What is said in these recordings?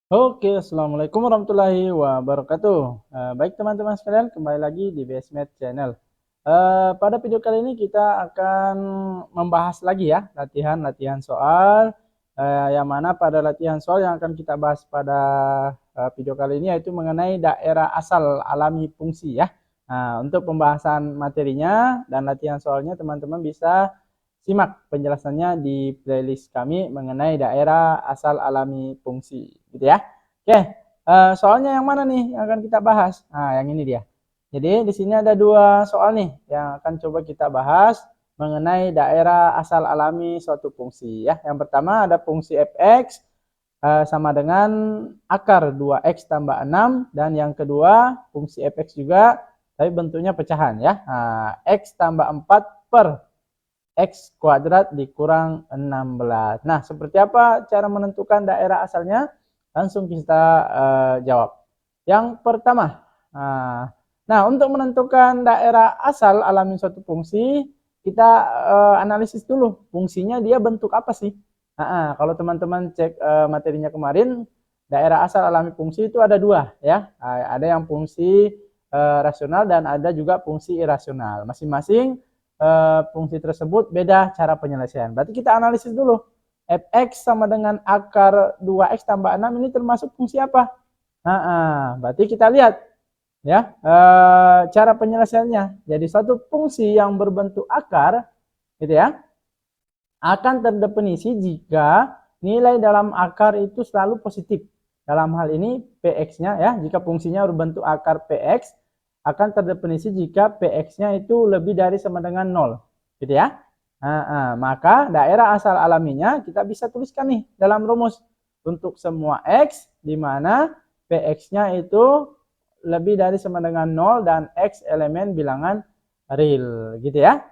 Oke, assalamualaikum warahmatullahi wabarakatuh. Baik teman-teman sekalian, kembali lagi di BSMed Channel. Pada video kali ini kita akan membahas lagi ya latihan-latihan soal, yang mana pada latihan soal yang akan kita bahas pada video kali ini yaitu mengenai daerah asal alami fungsi ya. Nah, untuk pembahasan materinya dan latihan soalnya teman-teman bisa simak penjelasannya di playlist kami mengenai daerah asal alami fungsi, gitu ya. Oke, soalnya yang mana nih yang akan kita bahas? Nah, yang ini dia. Jadi di sini ada dua soal nih yang akan coba kita bahas mengenai daerah asal alami suatu fungsi ya. Yang pertama ada fungsi fx sama dengan akar 2x tambah 6 dan yang kedua fungsi fx juga tapi bentuknya pecahan ya. Nah, x tambah 4 per x kuadrat dikurang 16. Nah, seperti apa cara menentukan daerah asalnya? Langsung kita jawab. Yang pertama, nah untuk menentukan daerah asal alami suatu fungsi, kita analisis dulu fungsinya dia bentuk apa sih? Kalau teman-teman cek materinya kemarin, daerah asal alami fungsi itu ada dua ya. Ada yang fungsi rasional dan ada juga fungsi irasional. Masing-masing fungsi tersebut beda cara penyelesaian. Berarti kita analisis dulu. Fx sama dengan akar 2x tambah 6 ini termasuk fungsi apa? Berarti kita lihat ya cara penyelesaiannya. Jadi suatu fungsi yang berbentuk akar gitu ya akan terdefinisi jika nilai dalam akar itu selalu positif. Dalam hal ini px-nya ya, jika fungsinya berbentuk akar px akan terdefinisi jika px-nya itu lebih dari sama dengan 0. Gitu ya. Maka daerah asal alaminya kita bisa tuliskan nih dalam rumus untuk semua x di mana px-nya itu lebih dari sama dengan 0 dan x elemen bilangan real gitu ya.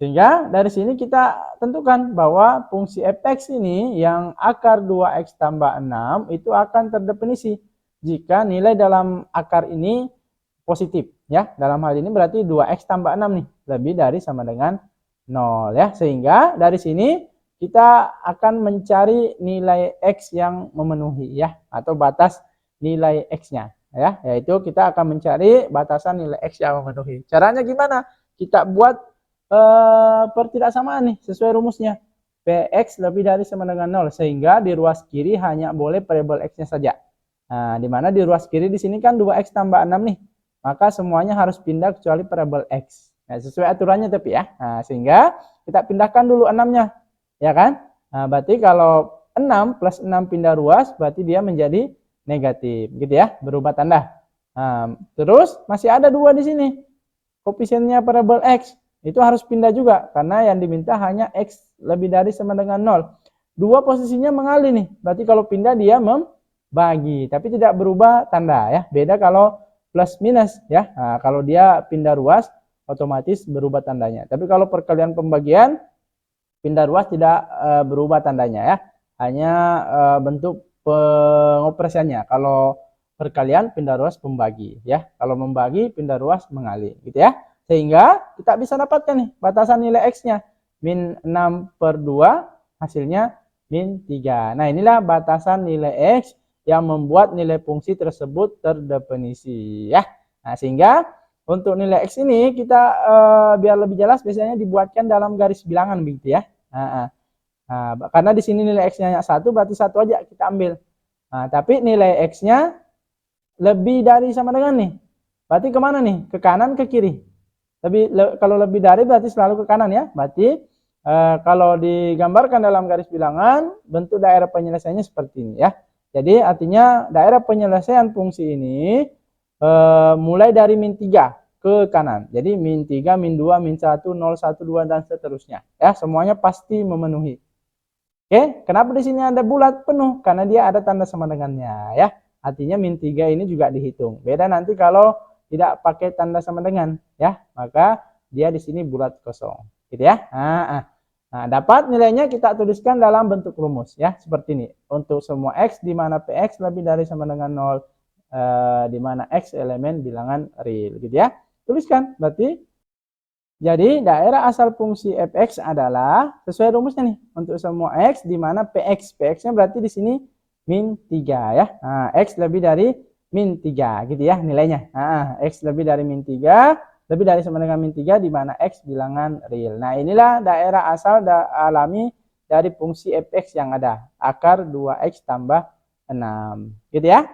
Sehingga dari sini kita tentukan bahwa fungsi fx ini yang akar 2x tambah 6 itu akan terdefinisi jika nilai dalam akar ini positif ya. Dalam hal ini berarti 2x tambah 6 nih lebih dari sama dengan 0 ya. Sehingga dari sini kita akan mencari nilai x yang memenuhi ya atau batas nilai x-nya ya, yaitu kita akan mencari batasan nilai x yang memenuhi. Caranya gimana? Kita buat pertidaksamaan nih sesuai rumusnya. Px lebih dari sama dengan 0 sehingga di ruas kiri hanya boleh variabel x-nya saja. Nah, di mana di ruas kiri di sini kan 2x tambah 6 nih. Maka semuanya harus pindah kecuali variabel x. Nah, sesuai aturannya tapi ya. Nah, sehingga kita pindahkan dulu 6-nya. Ya kan? Nah, berarti kalau 6 plus 6 pindah ruas berarti dia menjadi negatif gitu ya, berubah tanda. Nah, terus masih ada 2 di sini. Koefisiennya variabel x itu harus pindah juga karena yang diminta hanya x lebih dari sama dengan 0. Dua posisinya mengalih nih. Berarti kalau pindah dia membagi, tapi tidak berubah tanda ya. Beda kalau plus minus ya. Nah, kalau dia pindah ruas otomatis berubah tandanya. Tapi kalau perkalian pembagian pindah ruas tidak berubah tandanya ya. Hanya bentuk pengoperasiannya. Kalau perkalian pindah ruas pembagi ya. Kalau membagi pindah ruas mengalih gitu ya. Sehingga kita bisa dapatkan nih batasan nilai x-nya min 6 per 2 hasilnya min 3. Nah, inilah batasan nilai x yang membuat nilai fungsi tersebut terdefinisi ya. Nah, sehingga untuk nilai x ini kita biar lebih jelas biasanya dibuatkan dalam garis bilangan begitu ya. Karena di sini nilai x-nya hanya 1 berarti 1 aja kita ambil. Nah, tapi nilai x-nya lebih dari sama dengan nih. Berarti kemana nih? Ke kanan, ke kiri. Kalau lebih dari berarti selalu ke kanan ya. Berarti kalau digambarkan dalam garis bilangan, bentuk daerah penyelesaiannya seperti ini ya. Jadi artinya daerah penyelesaian fungsi ini mulai dari min 3 ke kanan. Jadi min 3, min 2, min 1, 0, 1, 2, dan seterusnya. Ya, semuanya pasti memenuhi. Oke, kenapa di sini ada bulat penuh? Karena dia ada tanda sama dengannya ya. Artinya min 3 ini juga dihitung. Beda nanti kalau tidak pakai tanda sama dengan ya, maka dia di sini bulat kosong. Gitu ya. Nah, dapat nilainya kita tuliskan dalam bentuk rumus ya, seperti ini. Untuk semua x di mana px lebih dari sama dengan 0 di mana x elemen bilangan real gitu ya. Tuliskan berarti jadi daerah asal fungsi fx adalah sesuai rumusnya nih untuk semua x di mana px. Px-nya berarti di sini min 3 ya. Nah, X lebih dari min 3 gitu ya nilainya. Nah, X lebih dari min 3, lebih dari sama dengan min 3 di mana X bilangan real. Nah, inilah daerah asal alami dari fungsi fx yang ada. Akar 2x tambah 6. Gitu ya.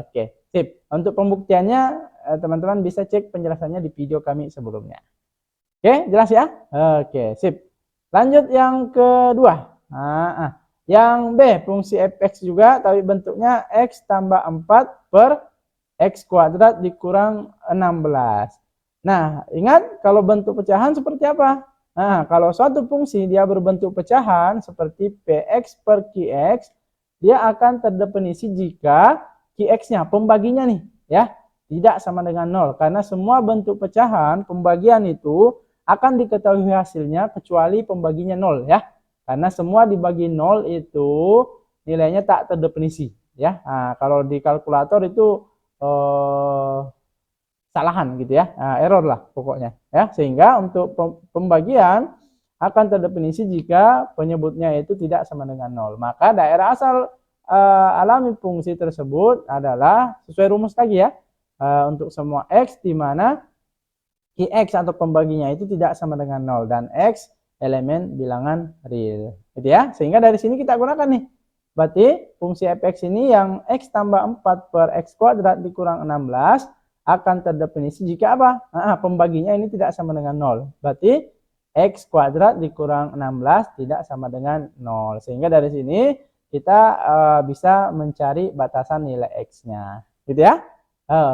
Oke, sip. Untuk pembuktiannya teman-teman bisa cek penjelasannya di video kami sebelumnya. Oke, jelas ya? Oke, sip. Lanjut yang kedua. Yang B, fungsi fx juga, tapi bentuknya x tambah 4 per x kuadrat dikurang 16. Nah, ingat kalau bentuk pecahan seperti apa? Nah, kalau suatu fungsi dia berbentuk pecahan seperti px per qx, dia akan terdefinisi jika qx-nya, pembaginya nih, ya, tidak sama dengan 0. Karena semua bentuk pecahan, pembagian itu akan diketahui hasilnya kecuali pembaginya 0 ya. Karena semua dibagi 0 itu nilainya tak terdefinisi ya. Nah, kalau di kalkulator itu salahan gitu ya. Nah, error lah pokoknya ya. Sehingga untuk pembagian akan terdefinisi jika penyebutnya itu tidak sama dengan 0. Maka daerah asal alami fungsi tersebut adalah sesuai rumus tadi ya. Untuk semua x di mana Qx atau pembaginya itu tidak sama dengan 0 dan X elemen bilangan real. Gitu ya. Sehingga dari sini kita gunakan nih. Berarti fungsi fx ini yang X tambah 4 per X kuadrat dikurang 16 akan terdefinisi jika apa? Pembaginya ini tidak sama dengan 0. Berarti X kuadrat dikurang 16 tidak sama dengan 0. Sehingga dari sini kita bisa mencari batasan nilai X-nya. Gitu ya.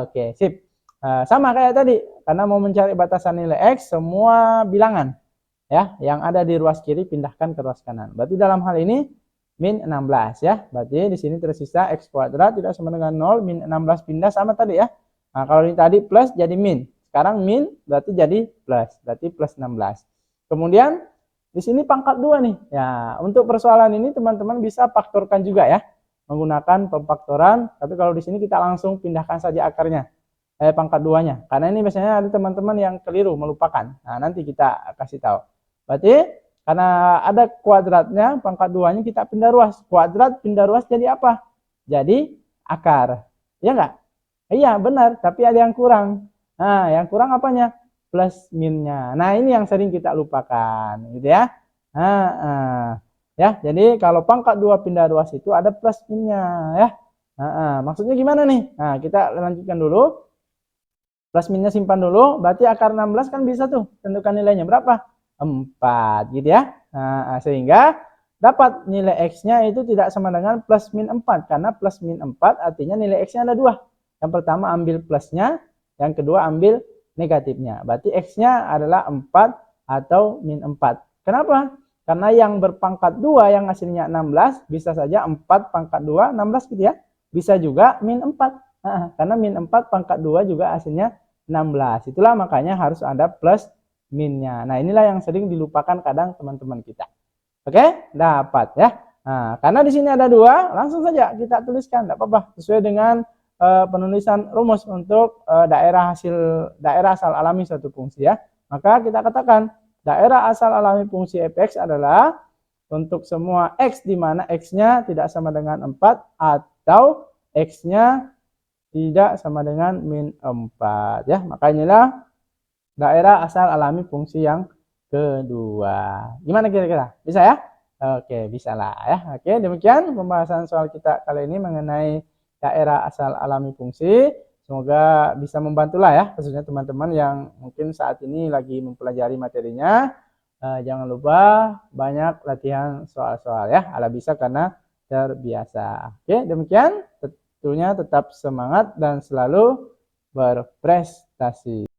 Oke, sip. Sama kayak tadi, karena mau mencari batasan nilai X, semua bilangan ya yang ada di ruas kiri pindahkan ke ruas kanan. Berarti dalam hal ini min 16 ya. Berarti di sini tersisa X kuadrat tidak sama dengan 0, min 16 pindah sama tadi ya. Nah, kalau ini tadi plus jadi min. Sekarang min berarti jadi plus, berarti plus 16. Kemudian di sini pangkat 2 nih. Ya, untuk persoalan ini teman-teman bisa faktorkan juga ya. Menggunakan pemfaktoran, tapi kalau di sini kita langsung pindahkan saja akarnya. Pangkat 2-nya. Karena ini biasanya ada teman-teman yang keliru melupakan. Nah, nanti kita kasih tahu. Berarti karena ada kuadratnya, pangkat 2-nya kita pindah ruas. Kuadrat pindah ruas jadi apa? Jadi akar. Ya enggak? Iya, benar, tapi ada yang kurang. Nah, yang kurang apanya? Plus minnya. Nah, ini yang sering kita lupakan, gitu ya. Ya, jadi kalau pangkat 2 pindah ruas itu ada plus minnya, ya. Maksudnya gimana nih? Nah, kita lanjutkan dulu. Plus minusnya simpan dulu, berarti akar 16 kan bisa tuh tentukan nilainya berapa? 4 gitu ya. Nah, sehingga dapat nilai X-nya itu tidak sama dengan plus min 4. Karena plus min 4 artinya nilai X-nya ada 2. Yang pertama ambil plusnya, yang kedua ambil negatifnya. Berarti X-nya adalah 4 atau min 4. Kenapa? Karena yang berpangkat 2 yang hasilnya 16, bisa saja 4 pangkat 2, 16 gitu ya. Bisa juga min 4. Karena min 4 pangkat 2 juga hasilnya 16. Itulah makanya harus ada plus minnya. Nah, inilah yang sering dilupakan kadang teman-teman kita. Oke, dapat ya. Nah, karena di sini ada 2, langsung saja kita tuliskan, tidak apa-apa, sesuai dengan penulisan rumus untuk daerah asal alami suatu fungsi ya. Maka kita katakan daerah asal alami fungsi fx adalah untuk semua x di mana x-nya tidak sama dengan 4 atau x-nya tidak sama dengan min 4 ya. Maka inilah daerah asal alami fungsi yang kedua. Gimana kira-kira? Bisa ya? Oke, bisa lah ya. Oke, demikian pembahasan soal kita kali ini mengenai daerah asal alami fungsi. Semoga bisa membantu lah ya, khususnya teman-teman yang mungkin saat ini lagi mempelajari materinya. Jangan lupa banyak latihan soal-soal ya. Ala bisa karena terbiasa. Oke, demikian. Tentunya tetap semangat dan selalu berprestasi.